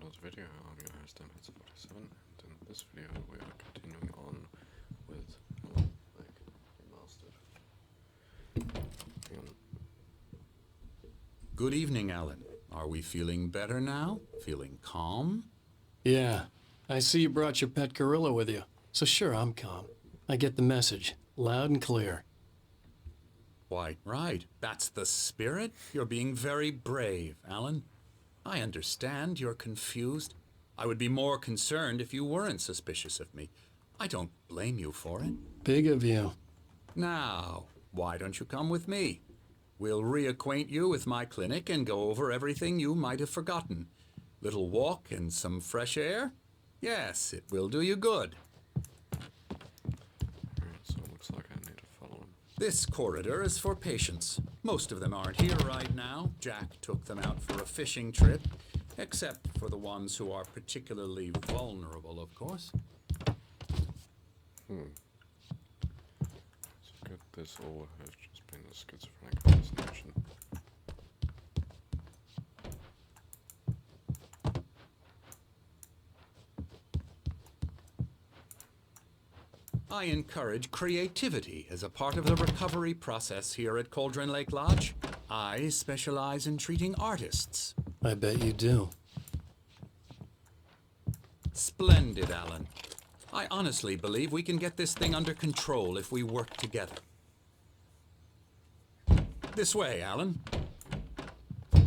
another video. I'm your host, M47, and in this video we are continuing on with Remastered. Hang on. Good evening, Alan. Are we feeling better now? Feeling calm? Yeah, I see you brought your pet gorilla with you. So sure, I'm calm. I get the message, loud and clear. Quite right. That's the spirit. You're being very brave, Alan. I understand you're confused. I would be more concerned if you weren't suspicious of me. I don't blame you for it. Big of you. Now, why don't you come with me? We'll reacquaint you with my clinic and go over everything you might have forgotten. Little walk and some fresh air? Yes, it will do you good. Alright, so it looks like I need to follow him. This corridor is for patients. Most of them aren't here right now. Jack took them out for a fishing trip, except for the ones who are particularly vulnerable, of course. So good, this all has just been a schizophrenic hallucination. I encourage creativity as a part of the recovery process here at Cauldron Lake Lodge. I specialize in treating artists. I bet you do. Splendid, Alan. I honestly believe we can get this thing under control if we work together. This way, Alan. I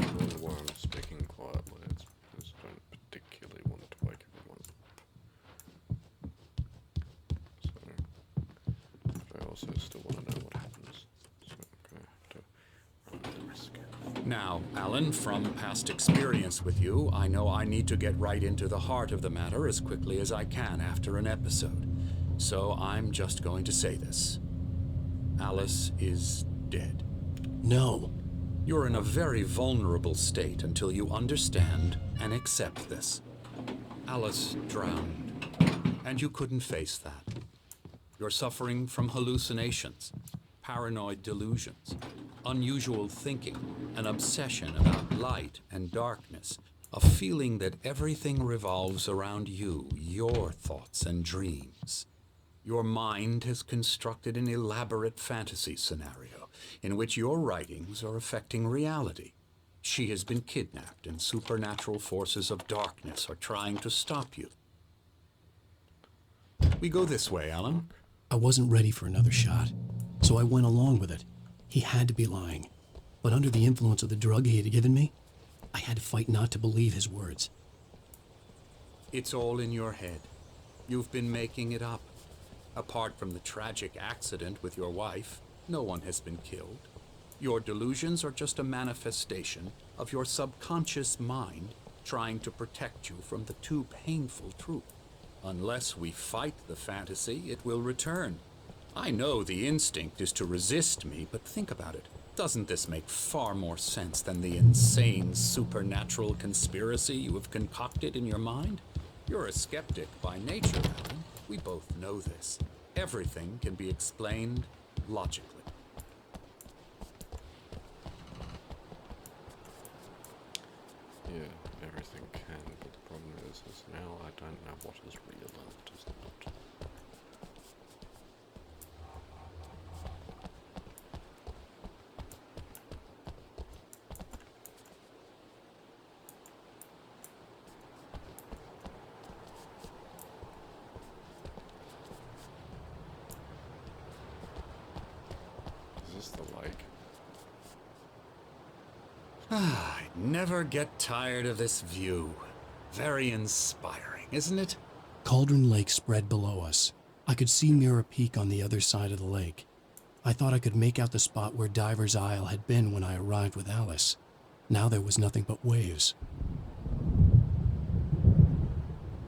don't know why I'm speaking quietly, it's because I don't particularly want to wake everyone up. So, but I also still want to know what happens. So I'm going to have to run the risk. Now, Alan, from past experience with you, I know I need to get right into the heart of the matter as quickly as I can after an episode. So I'm just going to say this. Alice is dead. No. You're in a very vulnerable state until you understand and accept this. Alice drowned, and you couldn't face that. You're suffering from hallucinations, paranoid delusions, unusual thinking, an obsession about light and darkness, a feeling that everything revolves around you, your thoughts and dreams. Your mind has constructed an elaborate fantasy scenario in which your writings are affecting reality. She has been kidnapped and supernatural forces of darkness are trying to stop you. We go this way, Alan. I wasn't ready for another shot, so I went along with it. He had to be lying. But under the influence of the drug he had given me, I had to fight not to believe his words. It's all in your head. You've been making it up. Apart from the tragic accident with your wife, no one has been killed. Your delusions are just a manifestation of your subconscious mind trying to protect you from the too painful truth. Unless we fight the fantasy, it will return. I know the instinct is to resist me, but think about it. Doesn't this make far more sense than the insane supernatural conspiracy you have concocted in your mind? You're a skeptic by nature, Alan. We both know this. Everything can be explained logically. Yeah, everything can, but the problem is now I don't know what is real and what is not. Is this the lake? I never get tired of this view. Very inspiring, isn't it? Cauldron Lake spread below us. I could see Mirror Peak on the other side of the lake. I thought I could make out the spot where Diver's Isle had been when I arrived with Alice. Now there was nothing but waves.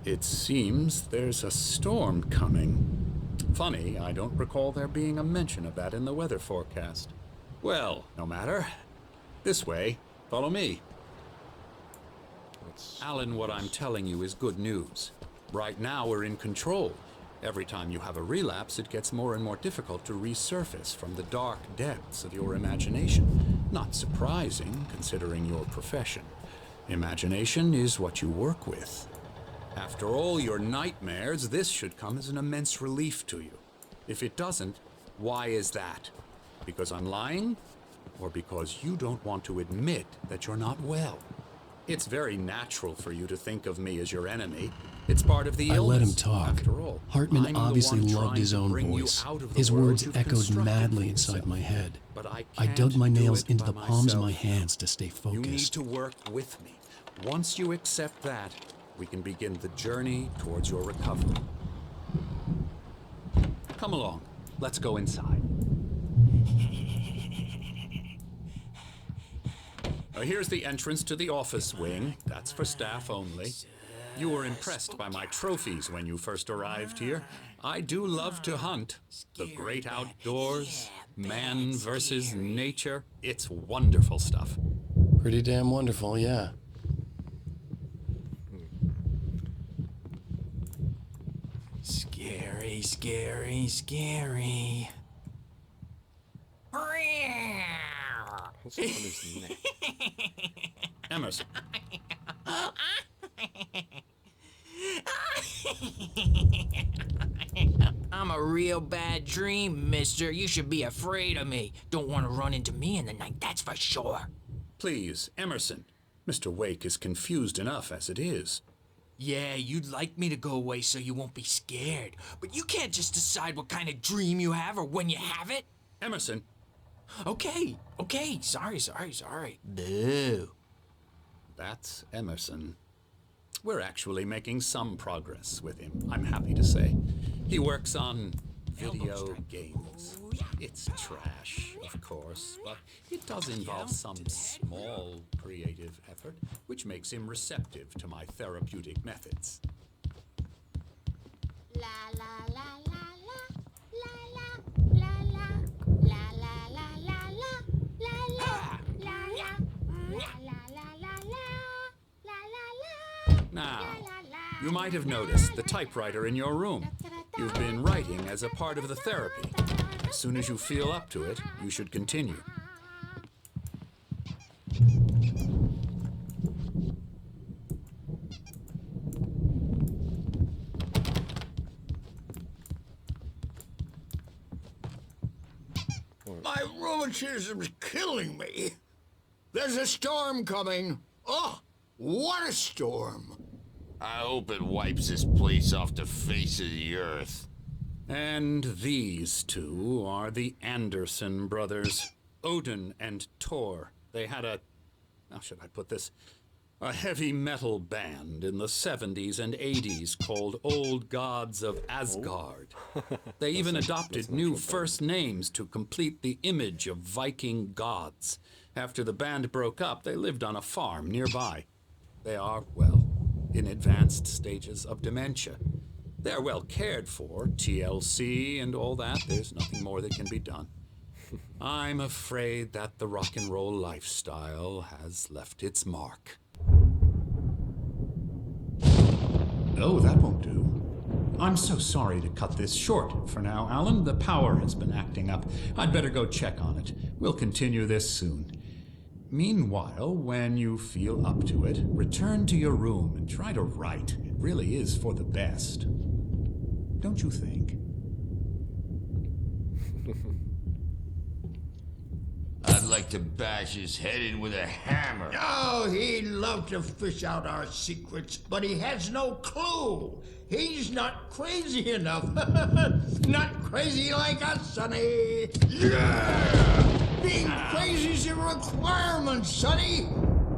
It seems there's a storm coming. Funny, I don't recall there being a mention of that in the weather forecast. Well, no matter. This way. Follow me. Alan, what I'm telling you is good news. Right now we're in control. Every time you have a relapse, it gets more and more difficult to resurface from the dark depths of your imagination. Not surprising, considering your profession. Imagination is what you work with. After all your nightmares, this should come as an immense relief to you. If it doesn't, why is that? Because I'm lying? Or because you don't want to admit that you're not well? It's very natural for you to think of me as your enemy. It's part of the illness. I let him talk. After all, Hartman I'm the obviously one loved trying his to own bring you voice. out of the His world words you've echoed constructed madly for inside yourself. my head. But I dug can't my do nails it into by the palms of my myself. hands to stay You need focused. to work with me. Once you accept that, we can begin the journey towards your recovery. Come along. Let's go inside. Here's the entrance to the office wing. That's for staff only. You were impressed by my trophies when you first arrived here. I do love to hunt. The great outdoors, man versus nature. It's wonderful stuff. Pretty damn wonderful, yeah. Scary, scary, scary. What's up with his neck? Emerson. I'm a real bad dream, mister. You should be afraid of me. Don't want to run into me in the night, that's for sure. Please, Emerson. Mr. Wake is confused enough as it is. Yeah, you'd like me to go away so you won't be scared. But you can't just decide what kind of dream you have or when you have it. Emerson. Okay, sorry. Boo. That's Emerson. We're actually making some progress with him, I'm happy to say. He works on video games. It's trash, of course, but it does involve some small creative effort, which makes him receptive to my therapeutic methods. La la la la la la la la la la la la la Now, you might have noticed the typewriter in your room. You've been writing as a part of the therapy. As soon as you feel up to it, you should continue. My rheumatism's killing me. There's a storm coming. Oh, what a storm. I hope it wipes this place off the face of the earth. And these two are the Anderson brothers, Odin and Thor. They had how should I put this? A heavy metal band in the 70s and 80s called Old Gods of Asgard. They even adopted new first names to complete the image of Viking gods. After the band broke up, they lived on a farm nearby. They are, well, in advanced stages of dementia. They're well cared for, TLC and all that. There's nothing more that can be done. I'm afraid that the rock and roll lifestyle has left its mark. Oh, that won't do. I'm so sorry to cut this short for now, Alan. The power has been acting up. I'd better go check on it. We'll continue this soon. Meanwhile, when you feel up to it, return to your room and try to write. It really is for the best. Don't you think? I'd like to bash his head in with a hammer. Oh, he'd love to fish out our secrets, but he has no clue. He's not crazy enough. Not crazy like us, Sonny. Yeah! Being crazy's a requirement, Sonny.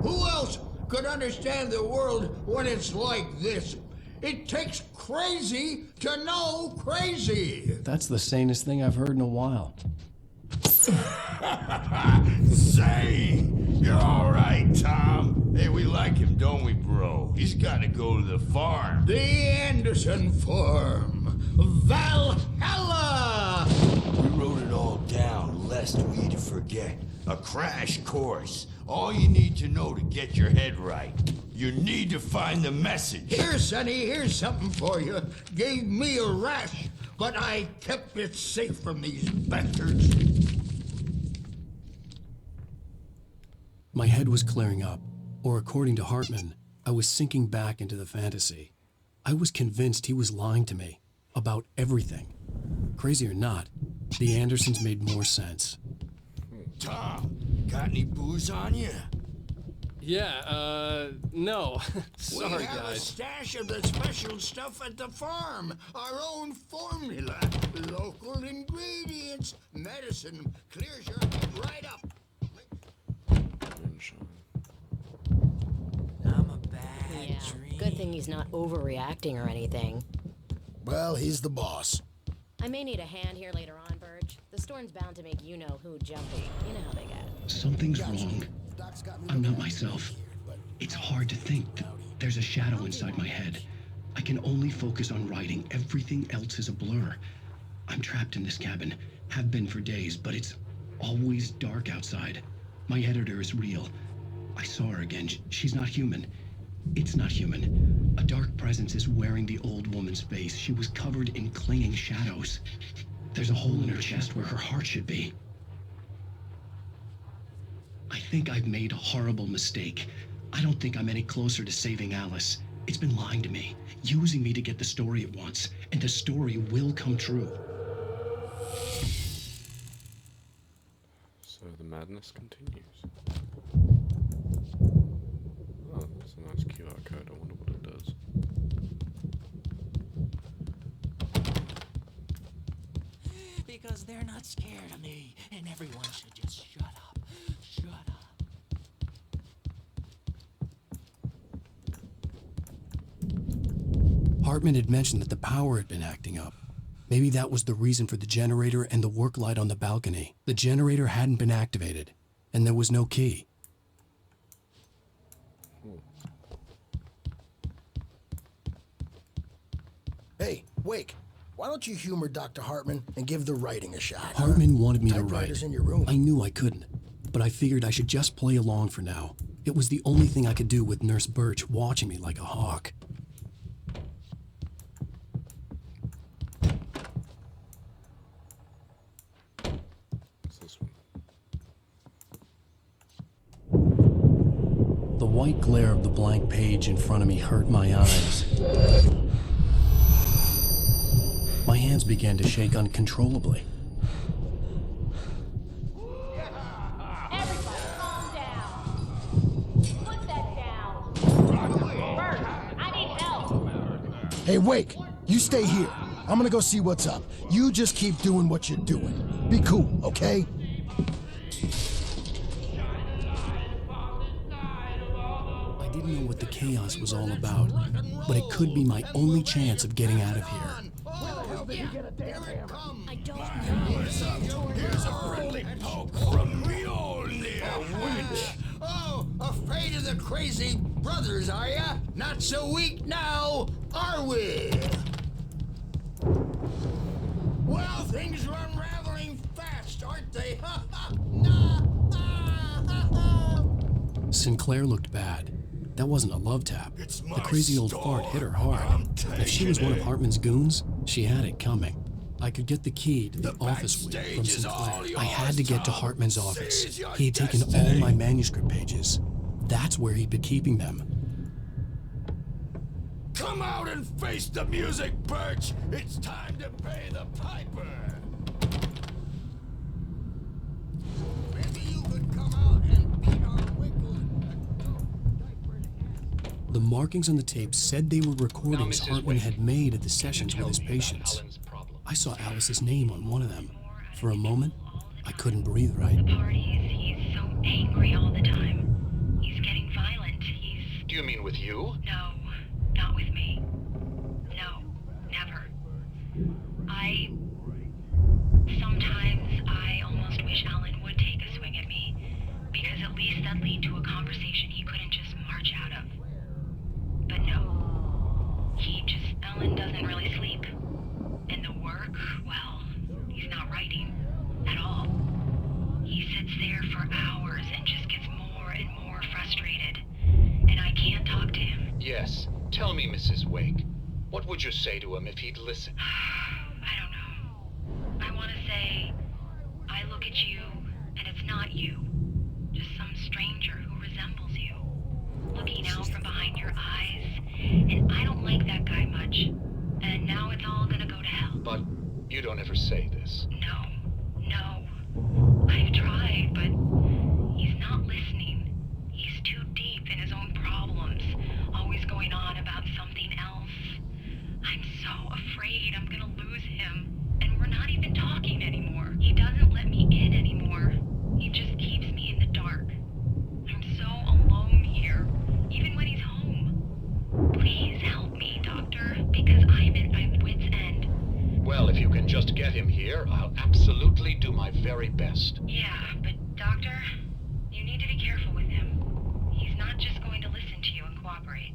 Who else could understand the world when it's like this? It takes crazy to know crazy. That's the sanest thing I've heard in a while. Say, you're all right, Tom. Hey, we like him, don't we, bro? He's got to go to the farm. The Anderson Farm. Valhalla! We wrote it all down, lest we to forget. A crash course. All you need to know to get your head right. You need to find the message. Here, Sonny, here's something for you. Gave me a rash, but I kept it safe from these bastards. My head was clearing up, or according to Hartman, I was sinking back into the fantasy. I was convinced he was lying to me about everything. Crazy or not, the Andersons made more sense. Tom, got any booze on you? Yeah, no. We Sorry, have a guys. stash of the special stuff at the farm. Our own formula. Local ingredients. Medicine clears your head right up. Moonshine. I'm a bad Yeah, dream. good thing he's not overreacting or anything. Well, he's the boss. I may need a hand here later on, Burge. The storm's bound to make you-know-who jumpy. You know how they get. Something's wrong. I'm not myself. It's hard to think that there's a shadow inside my head. I can only focus on writing. Everything else is a blur. I'm trapped in this cabin. Have been for days, but it's always dark outside. My editor is real. I saw her again. She's not human. It's not human. A dark presence is wearing the old woman's face. She was covered in clinging shadows. There's a hole in her chest where her heart should be. I think I've made a horrible mistake. I don't think I'm any closer to saving Alice. It's been lying to me, using me to get the story it wants, and the story will come true. So the madness continues. Oh, that's a nice QR code. I wonder what it does. Because they're not scared of me, and everyone should just shut up. Shut up. Hartman had mentioned that the power had been acting up. Maybe that was the reason for the generator and the work light on the balcony. The generator hadn't been activated, and there was no key. Hey, Wake, why don't you humor Dr. Hartman and give the writing a shot? Hartman wanted me to Typewriter's write. in your room. I knew I couldn't, but I figured I should just play along for now. It was the only thing I could do with Nurse Birch watching me like a hawk. What's this one? The white glare of the blank page in front of me hurt my eyes. My hands began to shake uncontrollably. Everybody, calm down. Put that down. Bert, I need help. Hey, Wake, you stay here. I'm gonna go see what's up. You just keep doing what you're doing. Be cool, okay? I didn't know what the chaos was all about, but it could be my only chance of getting out of here. I don't know. Here's a friendly poke from Mjolnir, witch. Oh, afraid of the crazy brothers, are ya? Not so weak now, are we? Well, things are unraveling fast, aren't they? Sinclair looked bad. That wasn't a love tap. It's The my crazy old store. fart hit her hard. I'm If she was one of taking it. Hartman's goons, she had it coming. I could get the key to the The office suite backstage from is Sinclair. all I had to yours, get to Tom. Hartman's office. Seize your He had taken all destiny. my manuscript pages. That's where he'd been keeping them. Come out and face the music, Birch. It's time to pay the piper. Maybe you could come out and beat our winkle. The markings on the tape said they were recordings Hartman had made at the sessions with his patients. I saw Alice's name on one of them. For a moment, I couldn't breathe right. Parties, he's so angry all the time. He's getting violent. Do you mean with you? No, not with me. No, never. Sometimes I almost wish Alan would take a swing at me, because at least that lead to a conversation he couldn't just march out of. But no. Alan doesn't really sleep. And the work, well, he's not writing at all. He sits there for hours and just gets more and more frustrated. And I can't talk to Yes. Tell me, Mrs. Wake. What would you say to him if he'd listen? I don't know. I want to say, I look at you, and it's not you. Just some stranger who resembles you. Looking out from behind your eyes. And I don't like that guy much. And now it's all gonna go to hell. But you don't ever say this. No. I've tried, but he's not listening. He's too deep in his own problems. Always going on about something else. I'm so afraid I'm gonna lose him. And we're not even talking anymore. He doesn't let me in anymore. He just keeps me in the dark. I'm so alone here, even when he's home. Please help me, Doctor, because I'm at my wit's end. Well, if you can just get him here, I'll absolutely do my very best. Yeah, but Doctor, you need to be careful with him. He's not just going to listen to you and cooperate.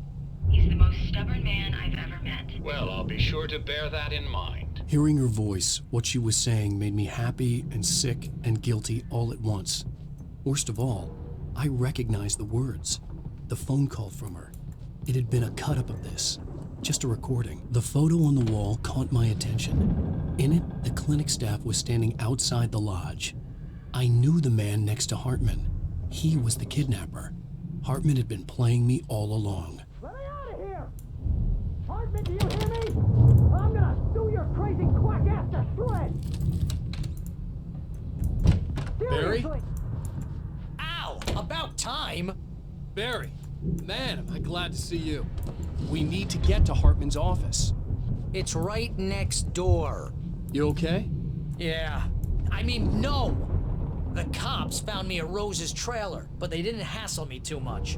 He's the most stubborn man I've ever met. Well, I'll be sure to bear that in mind. Hearing her voice, what she was saying made me happy and sick and guilty all at once. Worst of all, I recognized the words. The phone call from her. It had been a cut-up of this. Just a recording. The photo on the wall caught my attention. In it, the clinic staff was standing outside the lodge. I knew the man next to Hartman. He was the kidnapper. Hartman had been playing me all along. Let me out of here! Hartman, do you hear me? I'm gonna do your crazy quack ass to shreds! Barry? Seriously! Ow! About time! Barry, man, am I glad to see you. We need to get to Hartman's office. It's right next door. You okay? Yeah. I mean, no! The cops found me at Rose's trailer, but they didn't hassle me too much.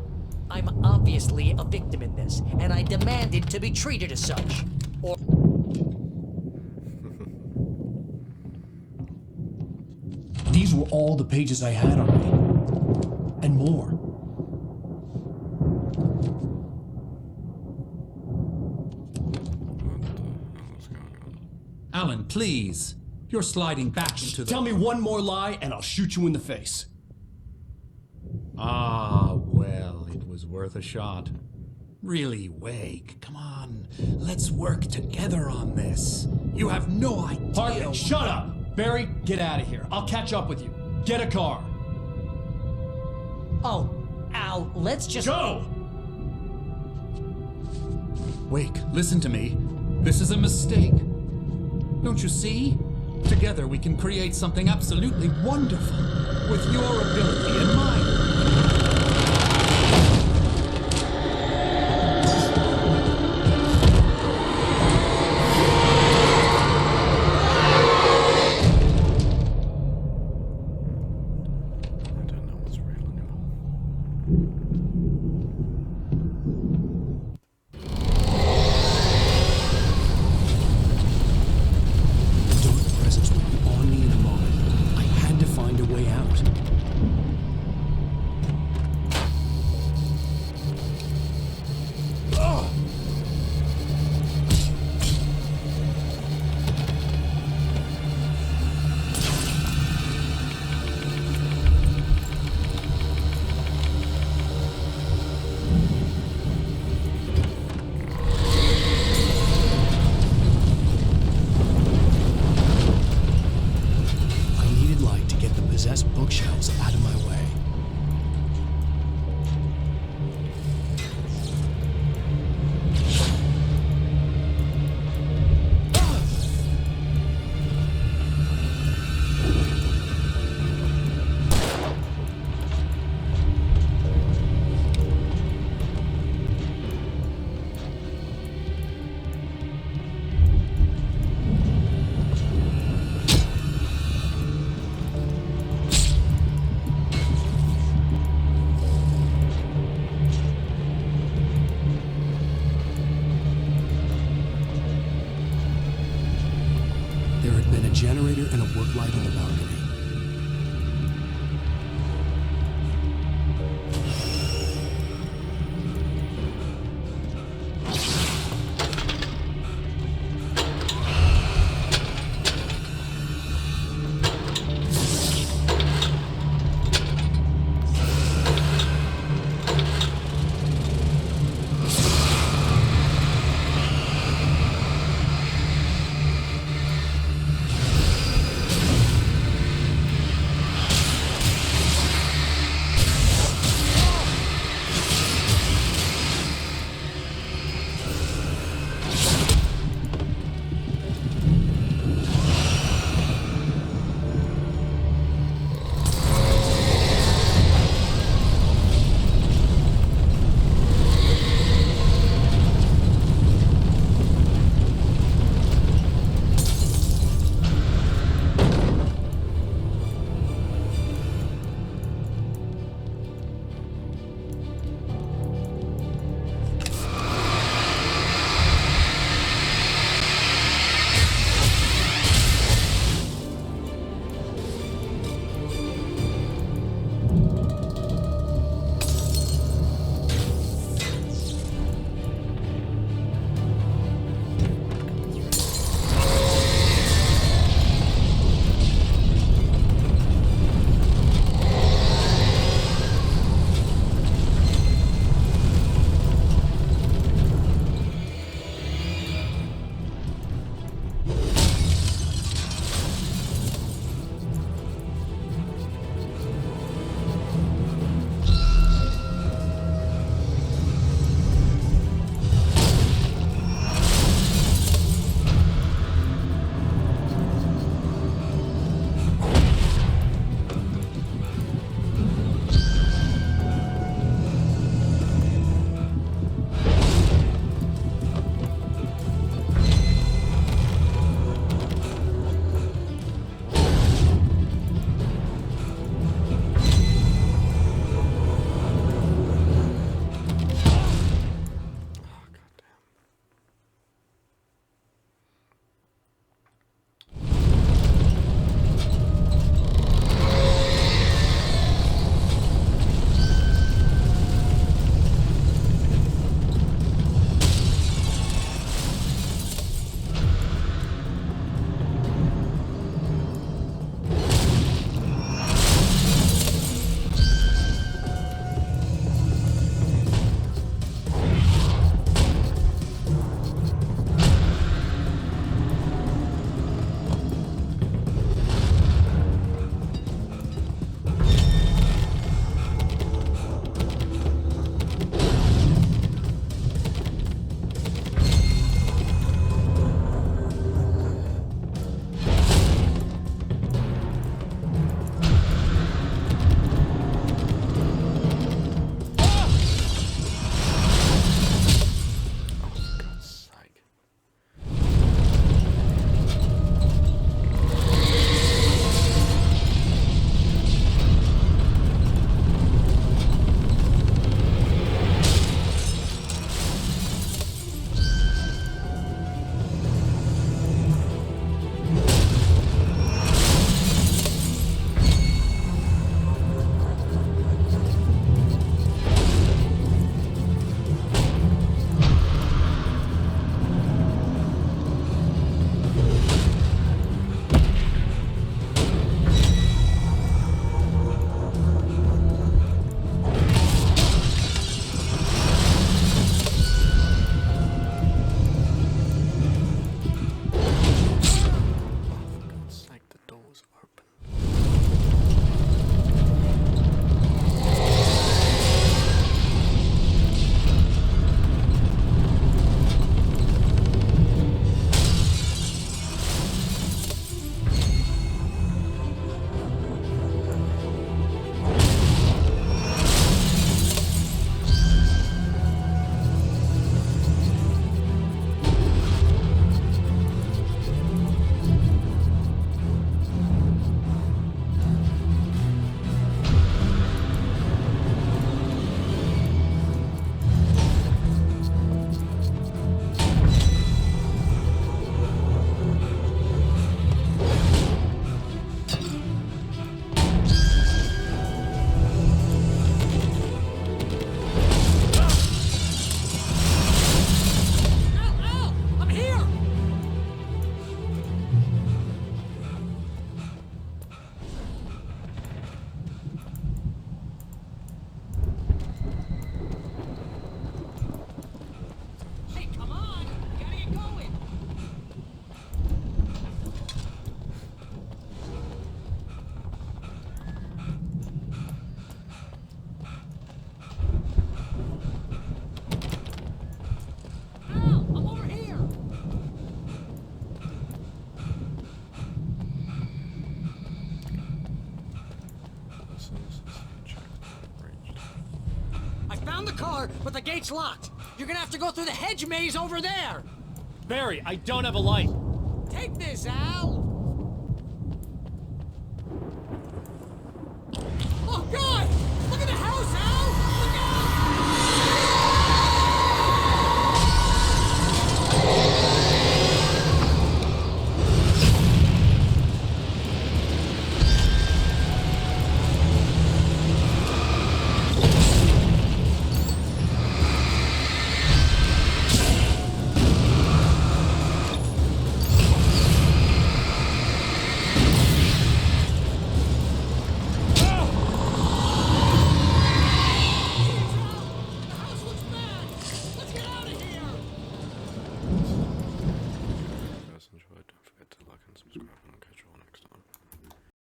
I'm obviously a victim in this, and I demanded to be treated as such. Or... These were all the pages I had on me. And more. What the hell is going on? Alan, please. You're sliding back into the... Tell me one more lie and I'll shoot you in the face. Ah, well, it was worth a shot. Really, Wake, come on. Let's work together on this. You have no idea... Hartman, shut up! Barry, get out of here. I'll catch up with you. Get a car. Oh, Al, let's just... Go! Wake, listen to me. This is a mistake. Don't you see? Together we can create something absolutely wonderful. With your ability and mine. I don't know what's real anymore. The dark presence would be on me in a moment. I had to find a way out. I needed light to get the possessed bookshelves out of my way. found the car, but the gate's locked. You're gonna have to go through the hedge maze over there. Barry, I don't have a light. Take this, Al.